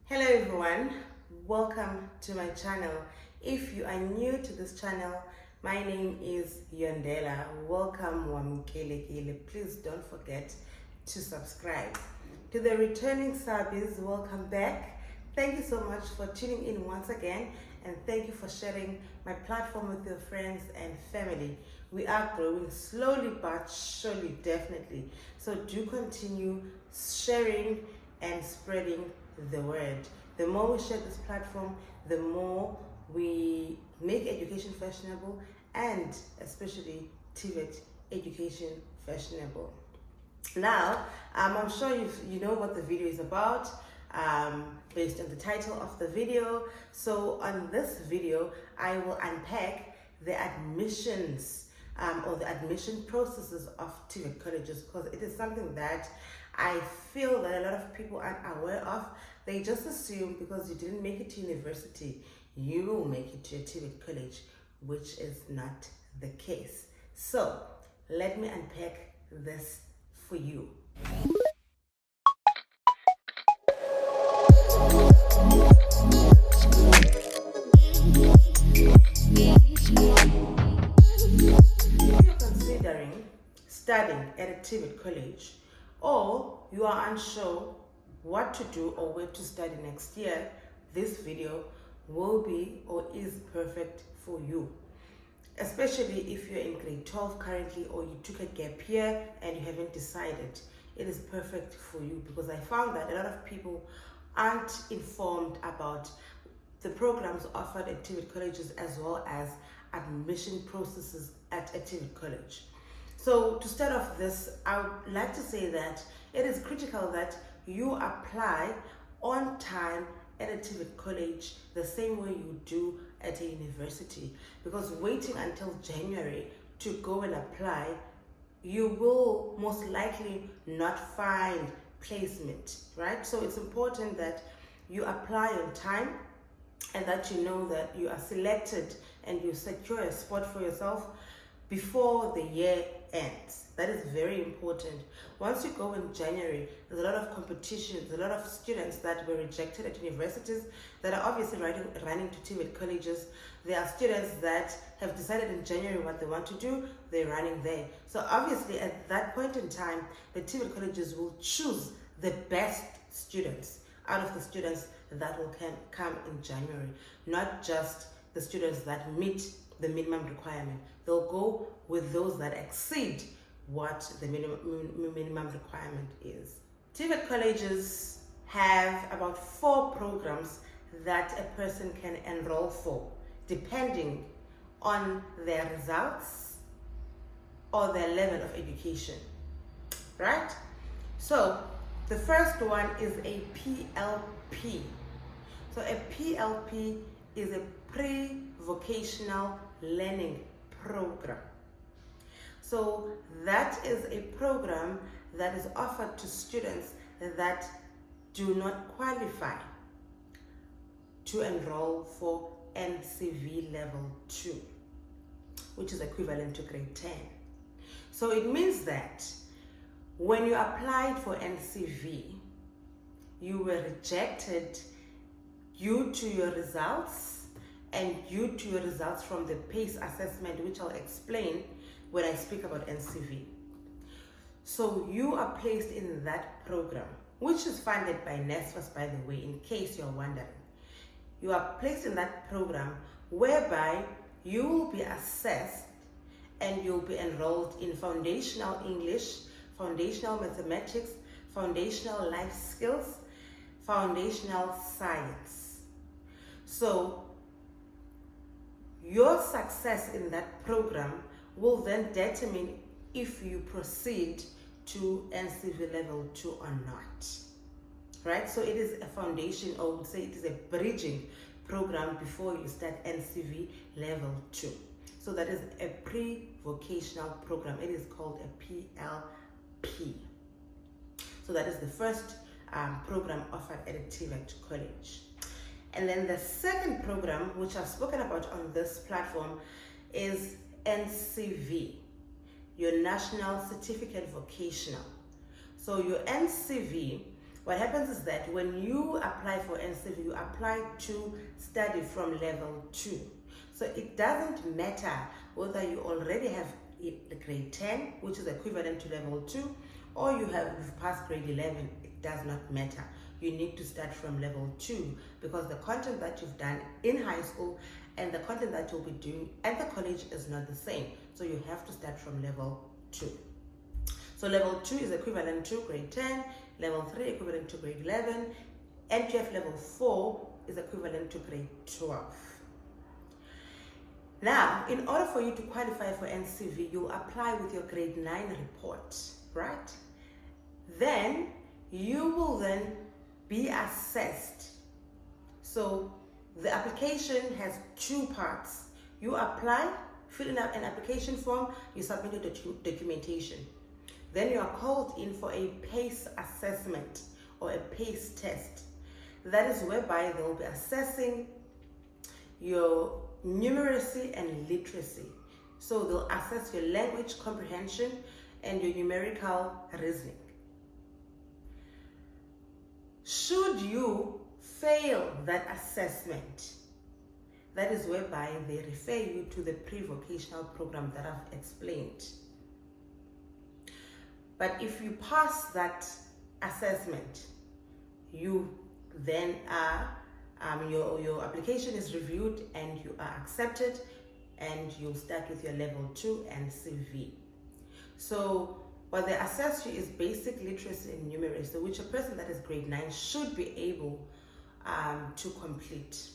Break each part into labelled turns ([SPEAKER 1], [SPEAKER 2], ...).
[SPEAKER 1] Hello everyone, welcome to my channel. If you are new to this channel, my name is Yondela. Welcome Kaale. Please don't forget to subscribe. To the returning subbies, welcome back. Thank you so much for tuning in once again, and thank you for sharing my platform with your friends and family. We are growing slowly but surely, definitely. So do continue sharing and spreading the word. The more we share this platform, the more we make education fashionable, and especially TVET education fashionable. Now, I'm sure you know what the video is about based on the title of the video. So on this video, I will unpack the admissions or the admission processes of TVET colleges, because it is something that I feel that a lot of people aren't aware of. They just assume because you didn't make it to university, you will make it to a TVET college, which is not the case. So let me unpack this for you. If you're considering studying at a TVET college, or you are unsure what to do or where to study next year, this video will be or is perfect for you. Especially if you're in grade 12 currently, or you took a gap year and you haven't decided, it is perfect for you, because I found that a lot of people aren't informed about the programs offered at TVET colleges, as well as admission processes at a TVET college. So to start off this, I would like to say that it is critical that you apply on time at a TVET college the same way you do at a university, because waiting until January to go and apply, you will most likely not find placement, right? So it's important that you apply on time, and that you know that you are selected and you secure a spot for yourself before the year ends. That is very important. Once you go in January, there's a lot of competition, there's a lot of students that were rejected at universities that are obviously running to TVET colleges. There are students that have decided in January what they want to do, they're running there. So obviously at that point in time, the TVET colleges will choose the best students out of the students that will come in January, not just the students that meet the minimum requirement. They'll go with those that exceed what the minimum requirement is. TVET colleges have about 4 programs that a person can enroll for, depending on their results or their level of education, right? So the first one is a PLP. So a PLP is a Pre-Vocational Learning Program. So that is a program that is offered to students that do not qualify to enroll for NCV level 2, which is equivalent to grade 10. So it means that when you applied for NCV, you were rejected due to your results and due to your results from the PACE assessment, which I'll explain when I speak about NCV. So you are placed in that program, which is funded by NSFAS, by the way, in case you're wondering. You are placed in that program whereby you will be assessed and you'll be enrolled in foundational English, foundational mathematics, foundational life skills, foundational science. So your success in that program will then determine if you proceed to NCV level 2 or not, right? So it is a foundation, or I would say it is a bridging program before you start NCV level 2. So that is a pre-vocational program. It is called a PLP. So that is the first program offered at a TVET college. And then the second program, which I've spoken about on this platform, is NCV, your National Certificate Vocational. So your NCV What happens is that when you apply for NCV, you apply to study from level 2. So it doesn't matter whether you already have the grade 10, which is equivalent to level 2, or you've passed grade 11. It does not matter. You need to start from level 2 because the content that you've done in high school and the content that you'll be doing at the college is not the same. So you have to start from level 2. So level 2 is equivalent to grade 10, level 3 equivalent to grade 11, NQF level 4 is equivalent to grade 12. Now, in order for you to qualify for NCV, you apply with your grade 9 report, right? Then you will then be assessed. So the application has 2 parts. You apply, fill in an application form, you submit your documentation. Then you are called in for a PACE assessment or a PACE test. That is whereby they will be assessing your numeracy and literacy. So they'll assess your language comprehension and your numerical reasoning. Should you fail that assessment, that is whereby they refer you to the Prevocational program that I've explained. But if you pass that assessment, you then are your application is reviewed and you are accepted, and you'll start with your level 2 NCV. So what they assess you is basic literacy and numeracy, which a person that is grade 9 should be able to complete.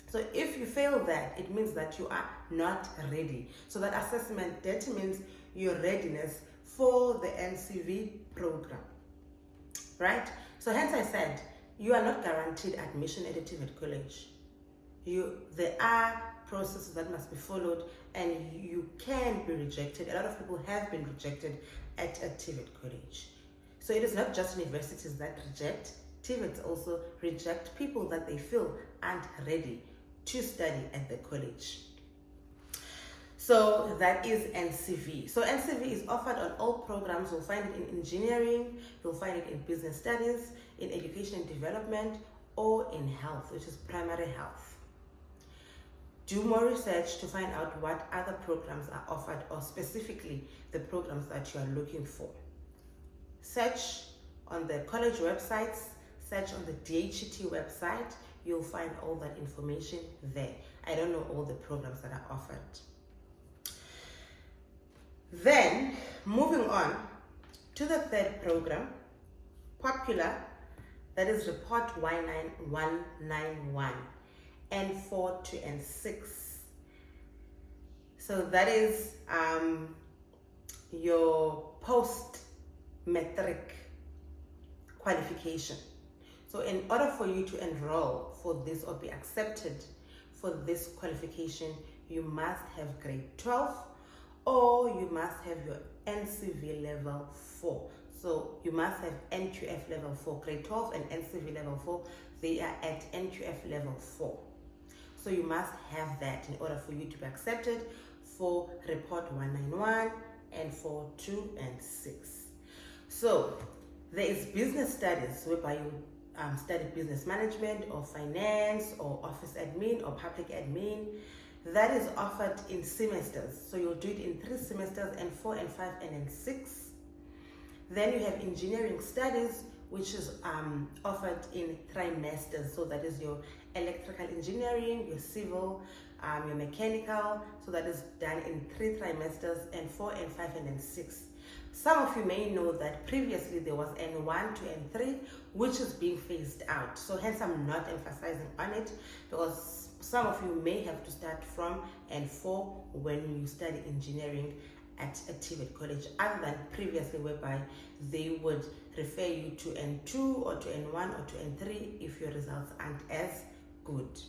[SPEAKER 1] So if you fail that, it means that you are not ready. So that assessment determines your readiness for the NCV program, right? So hence I said, you are not guaranteed admission at a TVET college. There are processes that must be followed, and you can be rejected. A lot of people have been rejected at a TVET college. So it is not just universities that reject, TVETs also reject people that they feel aren't ready to study at the college. So that is NCV. So NCV is offered on all programs. You'll find it in engineering, you'll find it in business studies, in education and development, or in health, which is primary health. Do more research to find out what other programs are offered, or specifically the programs that you are looking for. Search on the college websites, search on the DHET website, you'll find all that information there. I don't know all the programs that are offered. Then, moving on to the third program, popular, that is Report Y9191, N4 to N6. So that is your post-matric qualification. So in order for you to enroll for this or be accepted for this qualification, you must have grade 12, or you must have your NCV level 4. So you must have NQF level 4, grade 12 and NCV level 4, they are at NQF level 4. So you must have that in order for you to be accepted for Report 191 and for 2 and 6. So there is business studies whereby you study business management or finance or office admin or public admin. That is offered in semesters. So you'll do it in 3 semesters, and 4 and 5 and 6. Then you have engineering studies, which is offered in trimesters. So that is your electrical engineering, your civil, your mechanical. So that is done in 3 trimesters, and 4 and 5 and 6. Some of you may know that previously there was N1 to N3, which is being phased out. So hence I'm not emphasizing on it, because some of you may have to start from N4 when you study engineering at a TVET college, other than previously whereby they would refer you to N2 or to N1 or to N3 if your results aren't as good.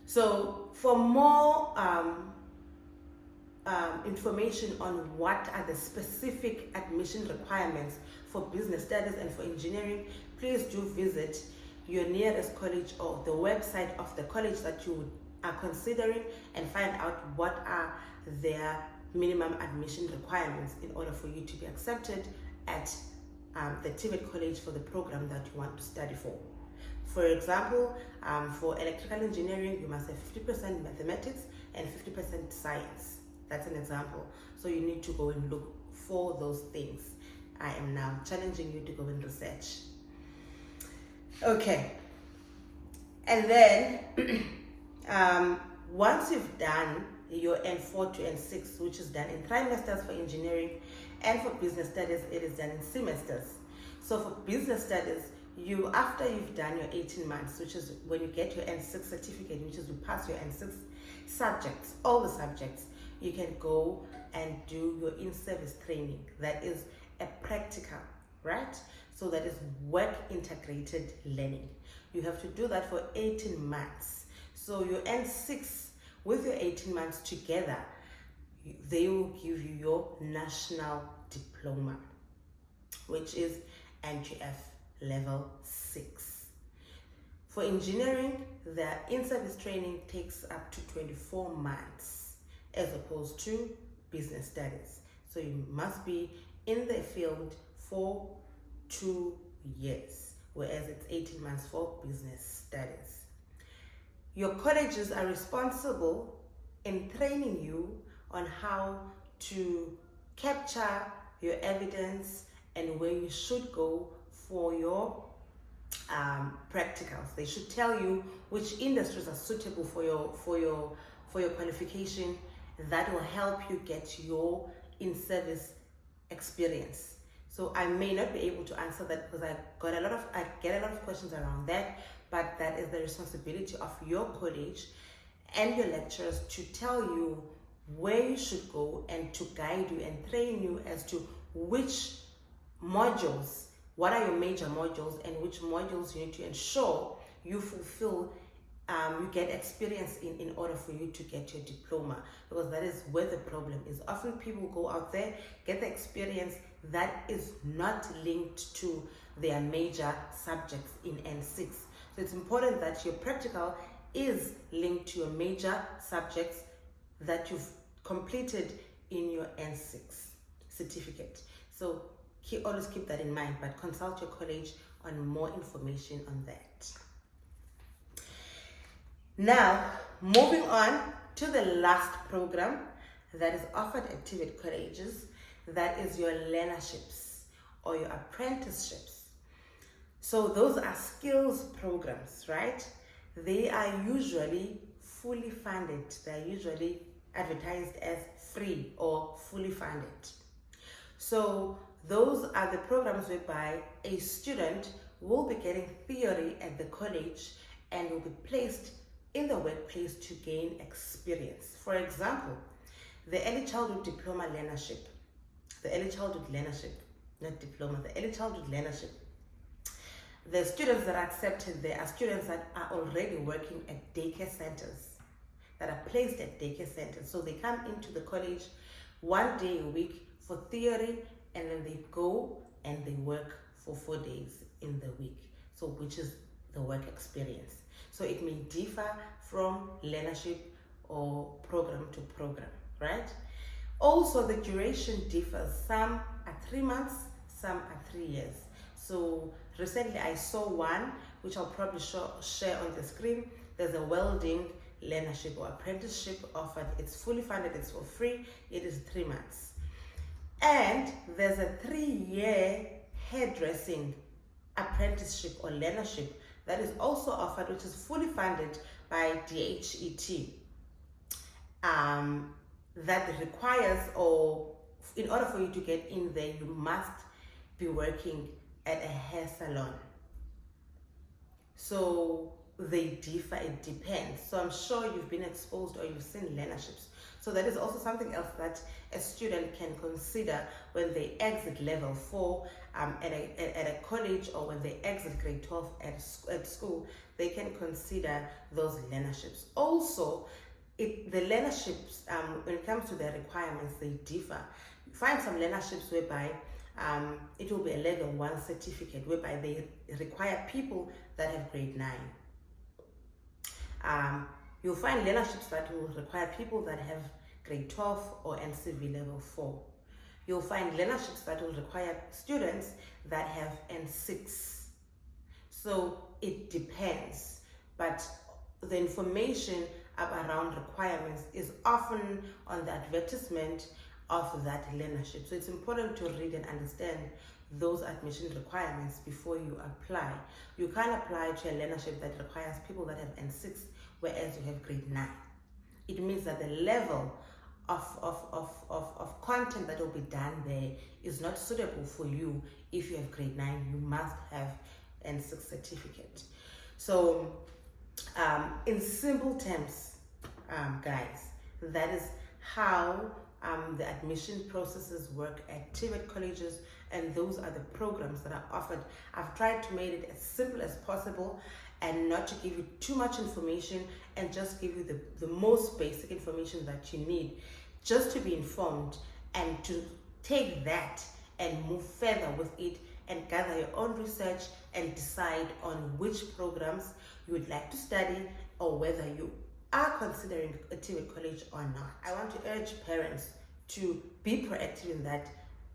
[SPEAKER 1] So for more information on what are the specific admission requirements for business studies and for engineering, please do visit your nearest college or the website of the college that you are considering, and find out what are their minimum admission requirements in order for you to be accepted at the TVET college for the program that you want to study for. For example, for electrical engineering, you must have 50% mathematics and 50% science. That's an example. So you need to go and look for those things. I am now challenging you to go and research. Okay. And then, once you've done your N4 to N6, which is done in trimesters for engineering, and for business studies, it is done in semesters. So for business studies, after you've done your 18 months, which is when you get your N6 certificate, which is you pass your N6 subjects, all the subjects, you can go and do your in-service training. That is a practical, right? So that is work integrated learning. You have to do that for 18 months. So your N6 with your 18 months together, they will give you your national diploma, which is NGF level 6. For engineering, the in-service training takes up to 24 months as opposed to business studies. So you must be in the field for 2 years, whereas it's 18 months for business studies. Your colleges are responsible in training you on how to capture your evidence and where you should go for your practicals. They should tell you which industries are suitable for your qualification. That will help you get your in-service experience. So I may not be able to answer that because I get a lot of questions around that, but that is the responsibility of your college and your lecturers to tell you where you should go and to guide you and train you as to which modules, what are your major modules, and which modules you need to ensure you fulfill, you get experience in order for you to get your diploma, because that is where the problem is. Often people go out there, get the experience that is not linked to their major subjects in N6. So it's important that your practical is linked to your major subjects that you've completed in your N6 certificate. So always keep that in mind, but consult your college on more information on that. Now, moving on to the last program that is offered at TVET colleges, that is your Learnerships or your Apprenticeships. So those are skills programs, right? They are usually fully funded. They're usually advertised as free or fully funded. So those are the programs whereby a student will be getting theory at the college and will be placed in the workplace to gain experience. For example, the Early Childhood Diploma Learnership, the Early Childhood Learnership, not diploma, the Early Childhood Learnership. The students that are accepted there are students that are already working at daycare centers, that are placed at daycare centers. So they come into the college 1 day a week for theory, and then they go and they work for 4 days in the week. So which is the work experience. So it may differ from learnership or program to program, right? Also, the duration differs. Some are 3 months, some are 3 years. So recently I saw one, which I'll probably share on the screen. There's a welding learnership or apprenticeship offered. It's fully funded, it's for free. It is 3 months. And there's a 3-year hairdressing apprenticeship or learnership that is also offered, which is fully funded by DHET. That requires, or in order for you to get in there, you must be working at a hair salon. So they differ, it depends. So I'm sure you've been exposed or you've seen learnerships. So that is also something else that a student can consider when they exit level 4 at a college, or when they exit grade 12 at school. They can consider those learnerships. Also, the learnerships, when it comes to their requirements, they differ. You find some learnerships whereby it will be a level 1 certificate, whereby they require people that have grade 9. You'll find learnerships that will require people that have grade 12 or NCV level 4. You'll find learnerships that will require students that have N6. So it depends, but the information around requirements is often on the advertisement of that learnership. So it's important to read and understand those admission requirements before you apply. You can't apply to a learnership that requires people that have N6, whereas you have grade 9. It means that the level of content that will be done there is not suitable for you. If you have grade 9, you must have N6 certificate. So in simple terms, guys, that is how the admission processes work at TVET colleges, and those are the programs that are offered. I've tried to make it as simple as possible and not to give you too much information, and just give you the most basic information that you need just to be informed, and to take that and move further with it and gather your own research and decide on which programs you would like to study, or whether you are considering a TVET college or not. I want to urge parents to be proactive in that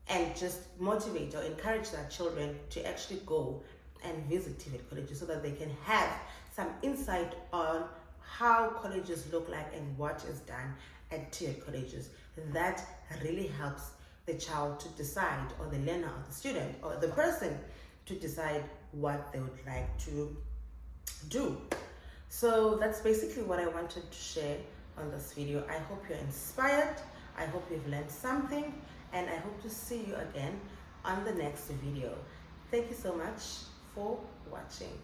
[SPEAKER 1] and just motivate or encourage their children to actually go and visit TVET colleges, so that they can have some insight on how colleges look like and what is done at TVET colleges. That really helps the child to decide, or the learner, or the student, or the person to decide what they would like to do. So that's basically what I wanted to share on this video. I hope you're inspired. I hope you've learned something, and I hope to see you again on the next video. Thank you so much for watching.